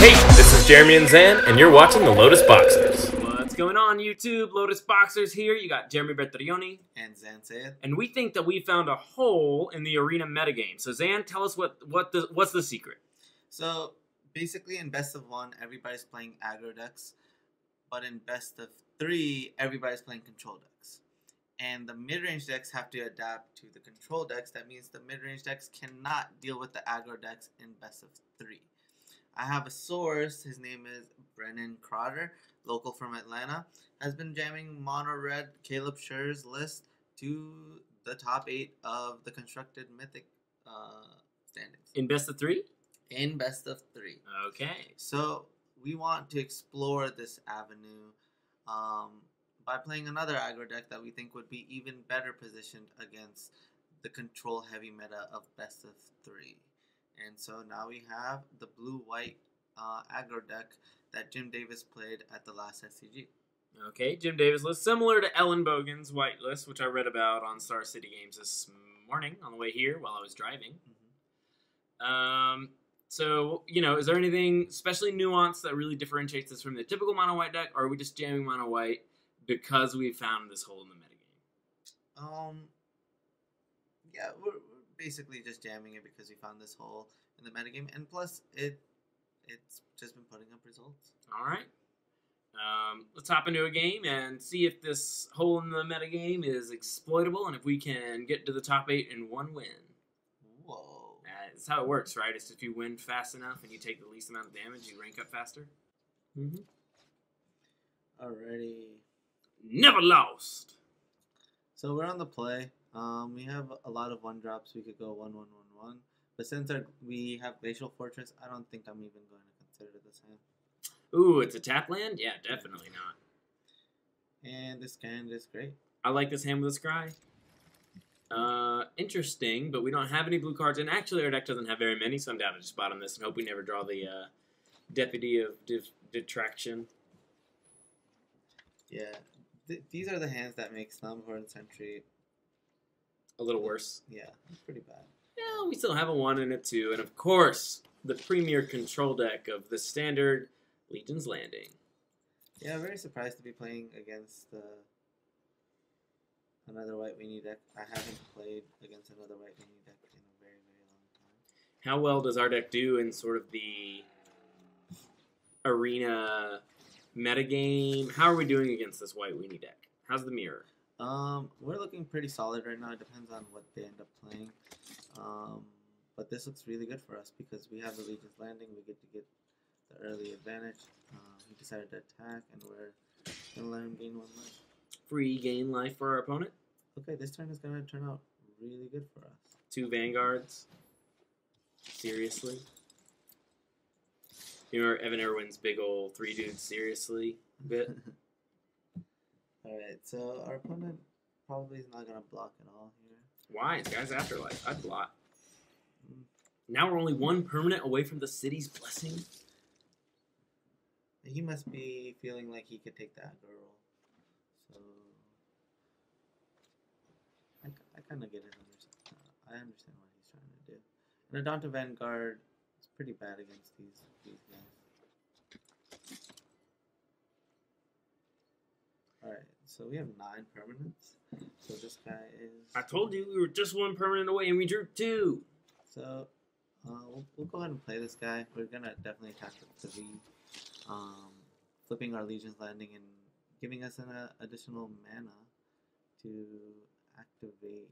Hey, this is Jeremy and Zan, and you're watching the Lotus Boxers. What's going on, YouTube? Lotus Boxers here. You got Jeremy Bertarioni and Zan Syed. And we think that we found a hole in the arena metagame. So Zan, tell us what's the secret? So basically in best of 1, everybody's playing aggro decks. But in best of 3, everybody's playing control decks. And the mid-range decks have to adapt to the control decks. That means the mid-range decks cannot deal with the aggro decks in best of 3. I have a source, his name is Brennan Crowder, local from Atlanta, has been jamming mono red Caleb Scher's list to the top 8 of the constructed Mythic standings. In best of 3? In best of 3. Okay. So we want to explore this avenue by playing another aggro deck that we think would be even better positioned against the control heavy meta of best of 3. And so now we have the blue-white aggro deck that Jim Davis played at the last SCG. Okay, Jim Davis list, similar to Ellen Bogan's white list, which I read about on Star City Games this morning on the way here while I was driving. So, you know, is there anything especially nuanced that really differentiates this from the typical mono-white deck, or are we just jamming mono-white because we found this hole in the metagame? Yeah, we're basically just jamming it because we found this hole in the metagame, and plus it's just been putting up results. All right. Let's hop into a game and see if this hole in the metagame is exploitable and if we can get to the top 8 in one win. Whoa. That's how it works, right? It's if you win fast enough and you take the least amount of damage, you rank up faster. Alrighty. Never lost. So we're on the play. We have a lot of 1-drops. We could go 1-1-1-1. But since we have Glacial Fortress, I don't think I'm even going to consider this hand. Ooh, it's a tap land? Yeah, definitely not. And this hand is great. I like this hand with a scry. Interesting, but we don't have any blue cards. And actually, our deck doesn't have very many, so I'm down to just bottom this and hope we never draw the Deputy of Detention. Yeah. These are the hands that make Snubhorn Sentry a little worse. Yeah, it's pretty bad. Yeah, we still have a 1 and a 2. And of course, the premier control deck of the standard Legion's Landing. Yeah, very surprised to be playing against another white weenie deck. I haven't played against another white weenie deck in a very, very long time. How well does our deck do in sort of the arena metagame? How are we doing against this white weenie deck? How's the mirror? We're looking pretty solid right now. It depends on what they end up playing. But this looks really good for us because we have the Legion's Landing. We get to get the early advantage. He decided to attack, and we're going to let him gain 1 life. Free gain life for our opponent. Okay, this turn is going to turn out really good for us. 2 Vanguards. Seriously? You remember Evan Irwin's big old 3 dudes seriously bit? Alright, so our opponent probably is not going to block at all here. Why? It's Guy's Afterlife. I'd block. Now we're only 1 permanent away from the city's blessing. He must be feeling like he could take the aggro roll. So I kind of get it. I understand what he's trying to do. And Adanto Vanguard is pretty bad against these guys. Alright, so we have 9 permanents. So this guy is... I told you we were just 1 permanent away and we drew 2. So we'll go ahead and play this guy. We're going to definitely attack with the flipping our Legion's Landing and giving us an additional mana to activate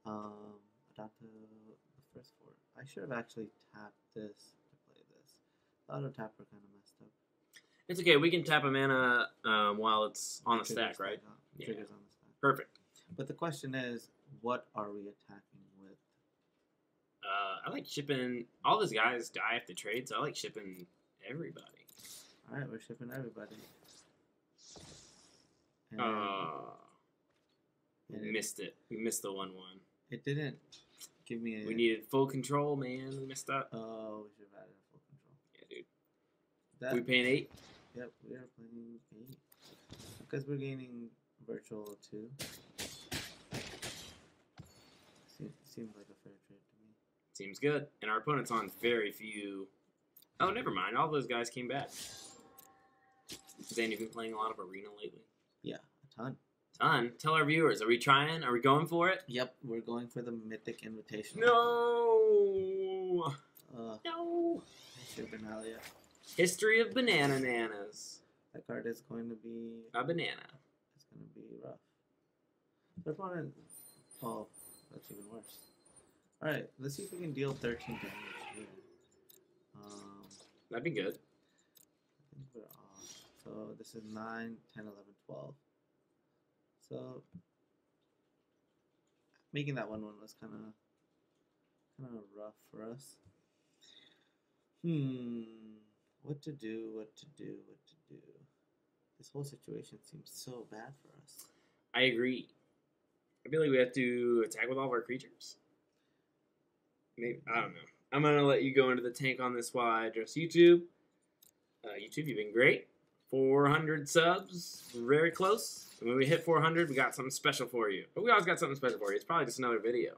Adanto the first 4. I should have actually tapped this to play this. The auto tapper kind of messed up. It's okay. We can tap a mana while it's on the stack, right? Yeah. Triggers on the stack. Perfect. But the question is, what are we attacking with? I like shipping. All these guys die if they trade, so I like shipping everybody. All right, we're shipping everybody. We missed it. We missed the 1/1. It didn't give me a... We needed full control, man. We missed up. Oh, we should have added full control. Yeah, dude. We paying 8? Yep, we are playing 8. Because we're gaining virtual 2. Seems like a fair trade to me. Seems good. And our opponent's on very few Oh, never mind. All those guys came back. Zan, you've been playing a lot of Arena lately. Yeah, a ton. Ton. Tell our viewers, are we trying? Are we going for it? Yep, we're going for the Mythic Invitational. No! No! History of Benalia. History of Banana Nanas. That card is going to be... A banana. It's going to be rough. The opponent... Oh, that's even worse. Alright, let's see if we can deal 13 damage here. That'd be good. I think we're off. So this is 9, 10, 11, 12. So making that 1/1 was kind of rough for us. What to do? What to do? What to do? This whole situation seems so bad for us. I agree. I feel like we have to attack with all of our creatures. Maybe, I don't know. I'm going to let you go into the tank on this while I address YouTube. YouTube, you've been great. 400 subs. Very close. And when we hit 400, we got something special for you. But we always got something special for you. It's probably just another video.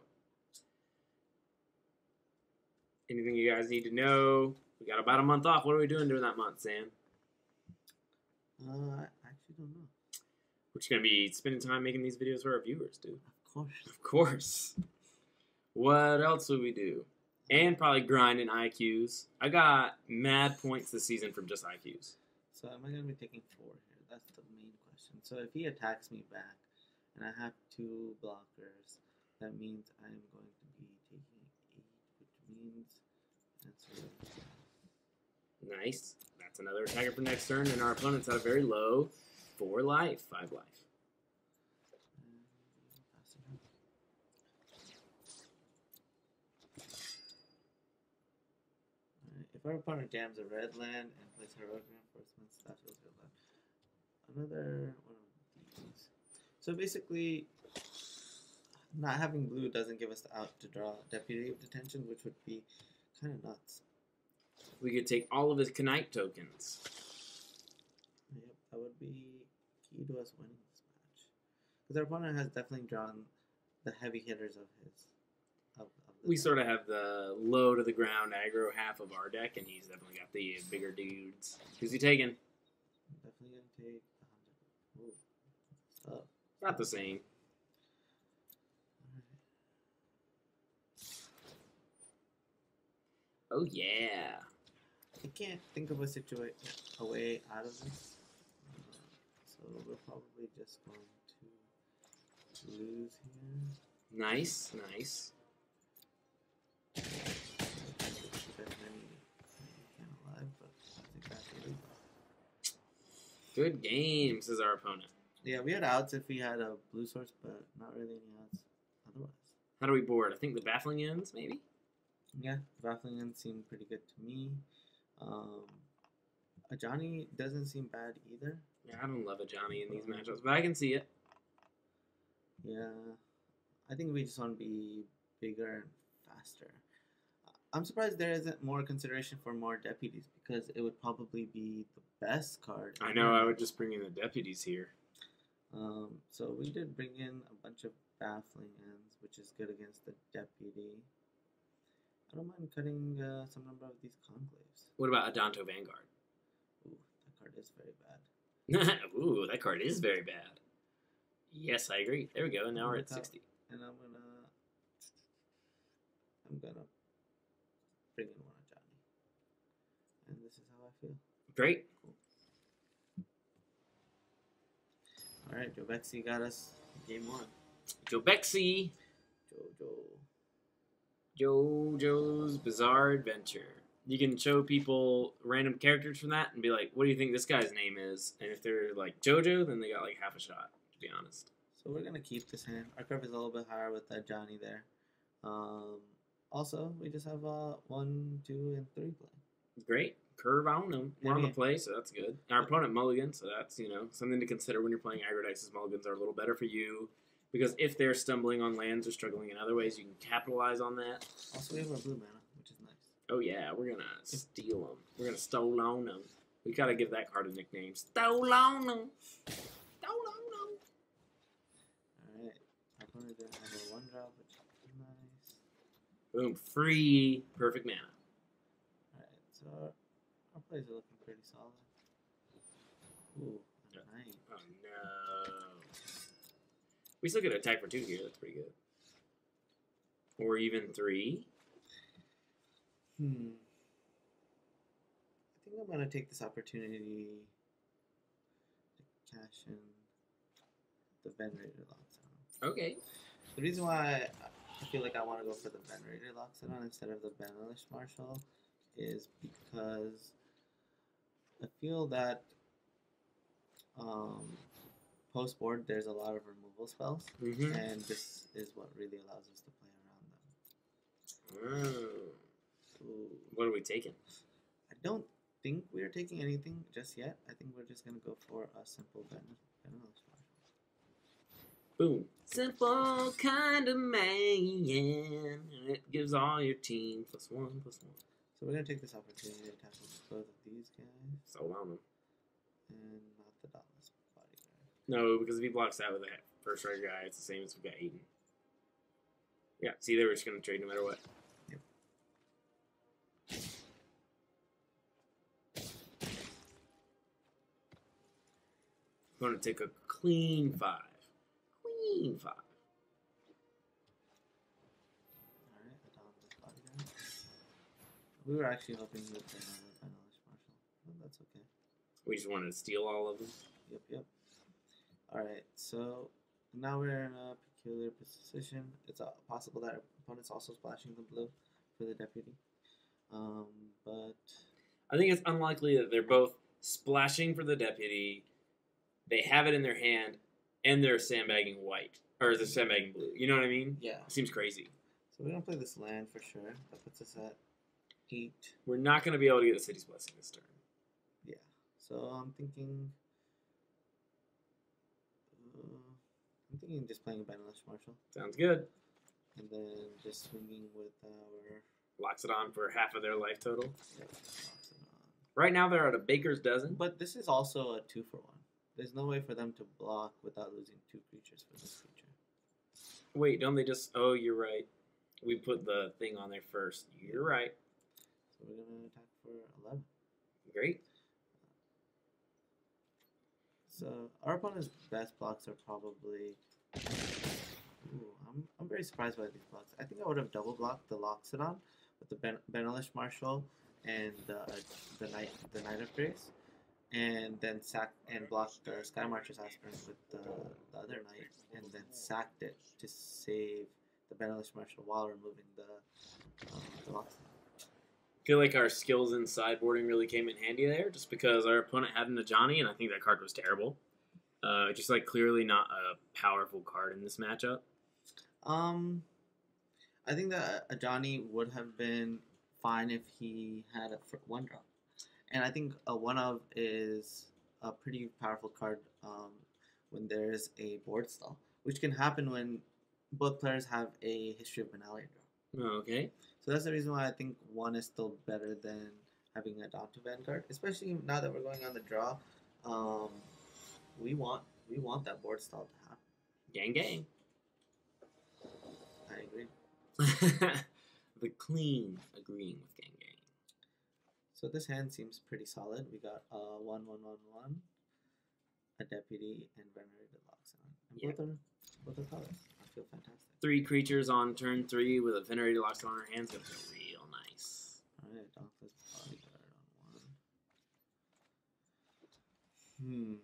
Anything you guys need to know? We got about a month off. What are we doing during that month, Sam? I actually don't know. We're just going to be spending time making these videos for our viewers, dude. Of course. Of course. What else would we do? And probably grind in IQs. I got mad points this season from just IQs. So am I going to be taking 4 here? That's the main question. So if he attacks me back, and I have 2 blockers, that means I'm going to be taking 8, which means that's nice. That's another attacker for next turn, and our opponent's at a very low 4 life, 5 life. If our opponent jams a red land and plays heroic reinforcements, that feels real bad. Another one of these. So basically, not having blue doesn't give us the out to draw Deputy of Detention, which would be kind of nuts. We could take all of his Knight tokens. Yep, that would be key to us winning this match. Because our opponent has definitely drawn the heavy hitters of his. We sort of have the low to the ground aggro half of our deck, and he's definitely got the bigger dudes. Who's he taking? Definitely gonna take 100. Ooh. Not the same. Oh yeah. I can't think of a way out of this. So we're probably just going to lose here. Nice, nice. Good game, says our opponent. Yeah, we had outs if we had a blue source, but not really any outs otherwise. How do we board? I think the Baffling Ends, maybe? Yeah, Baffling End seemed pretty good to me. Ajani doesn't seem bad either. Yeah, I don't love Ajani in these matchups, but I can see it. Yeah, I think we just want to be bigger and faster. I'm surprised there isn't more consideration for more deputies, because it would probably be the best card. I know, I would just bring in the deputies here. So we did bring in a bunch of Baffling Ends, which is good against the deputy. I don't mind cutting some number of these conclaves. What about Adanto Vanguard? Ooh, that card is very bad. Ooh, that card is very bad. Yes, I agree. There we go, and now we're at 60. And I'm gonna bring in one Ajani. And this is how I feel. Great. Cool. Alright, Joe Bexy got us game 1. Joe Bexy. JoJo's Bizarre Adventure. You can show people random characters from that and be like, what do you think this guy's name is? And if they're like JoJo, then they got like half a shot, to be honest. So we're going to keep this hand. Our curve is a little bit higher with that Johnny there. Also, we just have 1, 2, and 3 play. Great. Curve on them. We're on the play, so that's good. Our opponent mulligan, so that's, something to consider when you're playing aggro decks. Mulligans are a little better for you. Because if they're stumbling on lands or struggling in other ways, you can capitalize on that. Also, we have our blue mana, which is nice. Oh, yeah. We're going to steal them. We're going to stole on them. We got to give that card a nickname. Stole on them. Stole on them. Alright. Our opponent didn't have a 1-drop, which is nice. Boom. Free. Perfect mana. Alright. So Our plays are looking pretty solid. Ooh, nice. Oh no. We still get an attack for 2 here. That's pretty good. Or even 3. I think I'm gonna take this opportunity to cash in the Venerated Loxodon. Okay. The reason why I feel like I want to go for the Venerated Loxodon instead of the Benalish Marshal is because I feel that post board there's a lot of removal spells, and this is what really allows us to play around them. Ooh. What are we taking? I don't think we're taking anything just yet. I think we're just gonna go for a simple Benalish Marshal. Boom. Simple kind of man. And it gives all your team +1/+1. So we're gonna take this opportunity to tackle both of these guys. So on them. And not the Dauntless Bodyguard. No, because if he blocks that with that first strike guy, it's the same as we got Aiden. Yeah, see, they were just gonna trade no matter what. Yep. I'm gonna take a clean 5. Clean 5. Alright, Adanto Vanguard. We were actually hoping with the Benalish Marshal, but that's okay. We just wanted to steal all of them. Yep. Alright, so now we're in a peculiar position. It's possible that our opponent's also splashing the blue for the deputy. But I think it's unlikely that they're both splashing for the deputy. They have it in their hand, and they're sandbagging white. Or they're sandbagging blue. You know what I mean? yeah. It seems crazy. So we're gonna play this land for sure. That puts us at 8. We're not going to be able to get the city's blessing this turn. Yeah. So I'm thinking just playing a Benalish Marshal. Sounds good. And then just swinging with our Loxodon for half of their life total. yeah, Loxodon. Right now they're at a baker's dozen. But this is also a 2-for-1. There's no way for them to block without losing 2 creatures for this creature. Wait, don't they just... Oh, you're right. We put the thing on there first. You're right. So we're going to attack for 11. Great. So our opponent's best blocks are probably... Ooh, I'm very surprised by these blocks. I think I would have double blocked the Loxodon with the Benalish Marshal and the Knight of Grace, and then blocked the Skymarcher Aspirant with the other Knight, and then sacked it to save the Benalish Marshal while removing the Loxodon. I feel like our skills in sideboarding really came in handy there, just because our opponent had an Ajani, and I think that card was terrible. Just like clearly not a powerful card in this matchup. I think that Ajani would have been fine if he had a 1-drop. And I think a 1-of is a pretty powerful card when there's a board stall, which can happen when both players have a History of Benalia draw. Oh, okay. So that's the reason why I think 1 is still better than having a Adanto Vanguard, especially now that we're going on the draw. We want that board stall to happen. Gang gang. I agree. The clean agreeing with gang gang. So this hand seems pretty solid. We got 1/1/1/1, a deputy, and Venerated Loxodon. And Yep. both are colors. I feel fantastic. 3 creatures on turn 3 with a Venerated Loxodon on our hands. Gonna feel real nice. Alright, Dauntless Bodyguard on 1.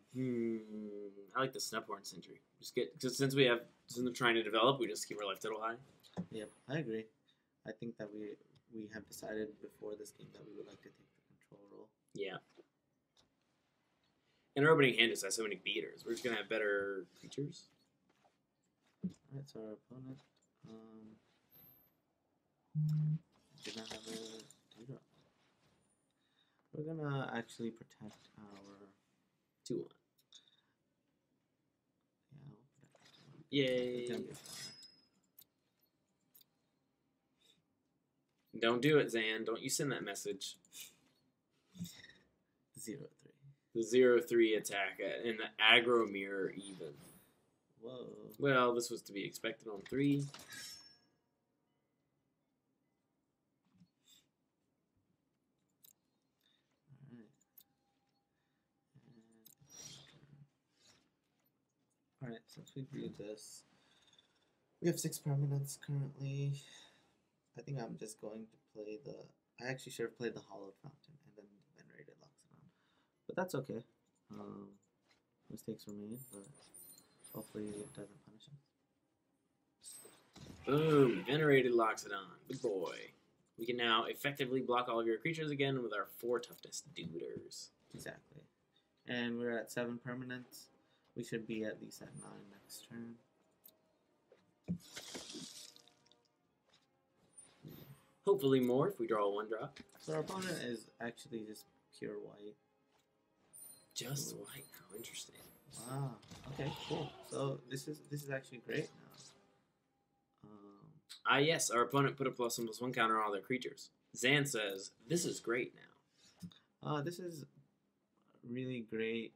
I like the Snubhorn Sentry. Since we're trying to develop, we just keep our life total high. Yep, I agree. I think that we have decided before this game that we would like to take the control role. Yeah. And our opening hand just has so many beaters. We're just gonna have better creatures. Alright, so our opponent did not have a 2-drop. We're gonna actually protect our 2/1. yeah, we'll protect our 2-1. Yay. It's gonna be fine. Don't do it, Zan. Don't you send that message. 0-3. The 0/3 attack in the aggro mirror even. Whoa. Well, this was to be expected on 3. since we viewed this, we have 6 permanents currently. I think I'm just going to play the... I actually should have played the Hallowed Fountain and then Venerated Loxodon. But that's okay. Mistakes were made, but hopefully it doesn't punish us. Boom! Venerated Loxodon. Good boy. We can now effectively block all of your creatures again with our 4 toughness duders. Exactly. And we're at 7 permanents. We should be at least at 9 next turn. Hopefully more if we draw a 1-drop. So our opponent is actually just pure white. Just white. How interesting. Wow. Okay, cool. So this is actually great now. Yes, our opponent put a +1/+1 counter on all their creatures. Zan says, this is great now. This is really great.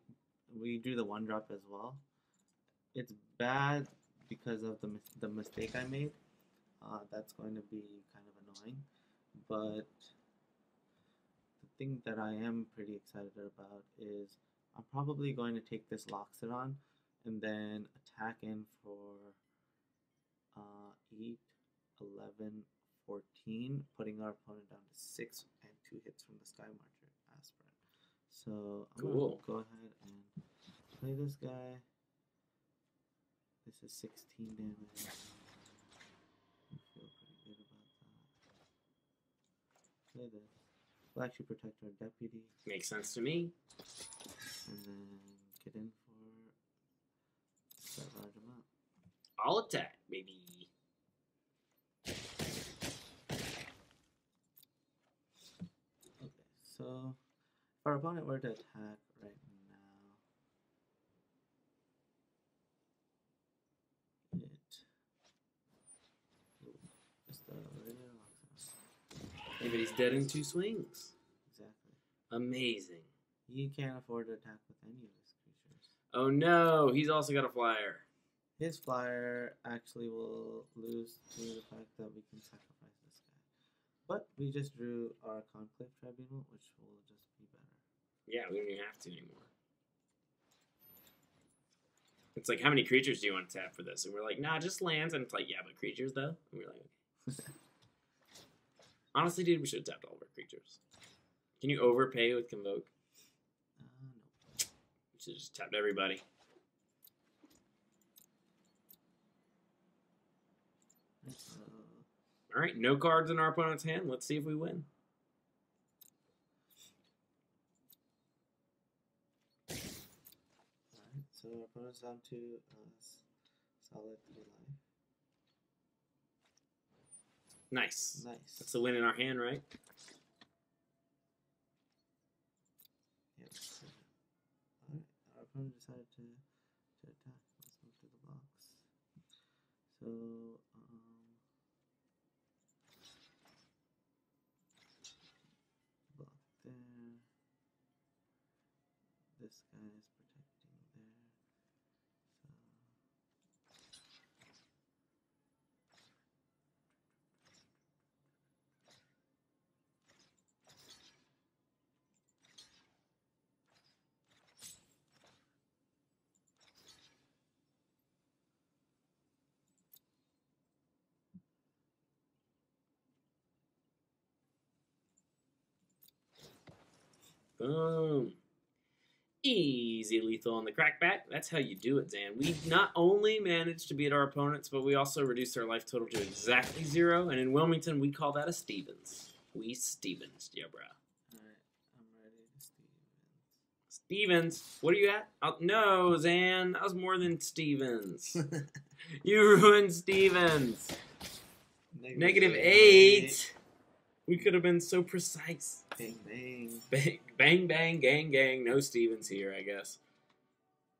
We drew the 1-drop as well. It's bad because of the mistake I made. That's going to be kind of annoying. But the thing that I am pretty excited about is I'm probably going to take this Loxodon and then attack in for 8, 11, 14, putting our opponent down to 6 and 2 hits from the Skymarcher Aspirant. So I'm going to go ahead and play this guy. This is 16 damage. I feel pretty good about that. Play this. We'll actually protect our deputy. Makes sense to me. And then get in for that large amount. I'll attack, baby. Okay, so if our opponent were to attack right now, just the regular Loxodon. Hey, but he's dead in 2 swings. Exactly. Amazing. He can't afford to attack with any of his creatures. Oh no, he's also got a flyer. His flyer actually will lose to the fact that we can sacrifice this guy. But we just drew our Conclave Tribunal, which will just be better. Yeah, we don't even have to anymore. It's like, how many creatures do you want to tap for this? And we're like, nah, just lands. And it's like, yeah, but creatures, though? And we're like, okay. Honestly, dude, we should have tapped all of our creatures. Can you overpay with Convoke? No. We should have just tapped everybody. Alright, no cards in our opponent's hand. Let's see if we win. Alright, so our opponent's down to solid 3 life. Nice. Nice. That's the win in our hand, right? Yep. Alright, our opponent decided to attack. Let's move to the box. So, block there. This guy is protecting there. Boom. Easy lethal on the crackback. That's how you do it, Zan. We not only managed to beat our opponents, but we also reduced our life total to exactly 0. And in Wilmington, we call that a Stevens. We Stevens, yeah, bro. Alright, I'm ready to Stevens. Stevens, what are you at? Oh, no, Zan, that was more than Stevens. You ruined Stevens. -8. We could have been so precise. Bang, bang. Bang, bang, bang, gang, gang. No Stevens here, I guess.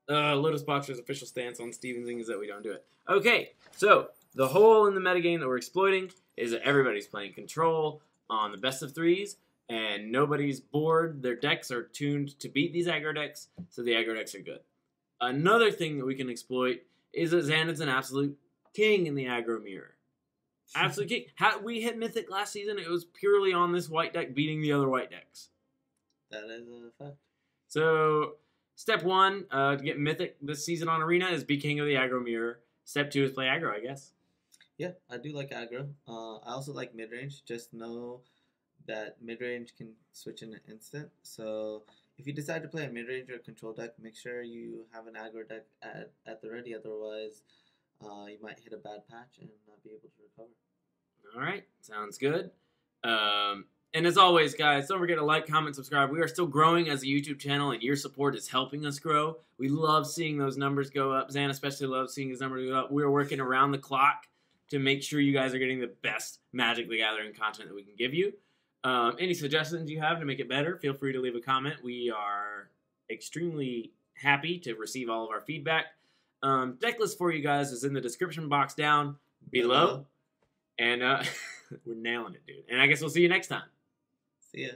Lotus Boxers' official stance on Stevensing is that we don't do it. Okay, so the hole in the metagame that we're exploiting is that everybody's playing control on the best of 3s, and nobody's bored. Their decks are tuned to beat these aggro decks, so the aggro decks are good. Another thing that we can exploit is that Zan is an absolute king in the aggro mirror. Absolute king. How we hit Mythic last season, it was purely on this white deck beating the other white decks. That is a fact. So Step 1 to get Mythic this season on Arena is be king of the aggro mirror. Step 2 is play aggro, I guess. Yeah, I do like aggro. I also like mid-range. Just know that mid-range can switch in an instant. So if you decide to play a mid-range or control deck, make sure you have an aggro deck at the ready. Otherwise, you might hit a bad patch and not be able to recover. All right, sounds good. And as always, guys, don't forget to like, comment, subscribe. We are still growing as a YouTube channel, and your support is helping us grow. We love seeing those numbers go up. Zan especially loves seeing his numbers go up. We're working around the clock to make sure you guys are getting the best Magic the Gathering content that we can give you. Any suggestions you have to make it better, feel free to leave a comment. We are extremely happy to receive all of our feedback. Deck list for you guys is in the description box down below. And we're nailing it, dude. And I guess we'll see you next time. See ya.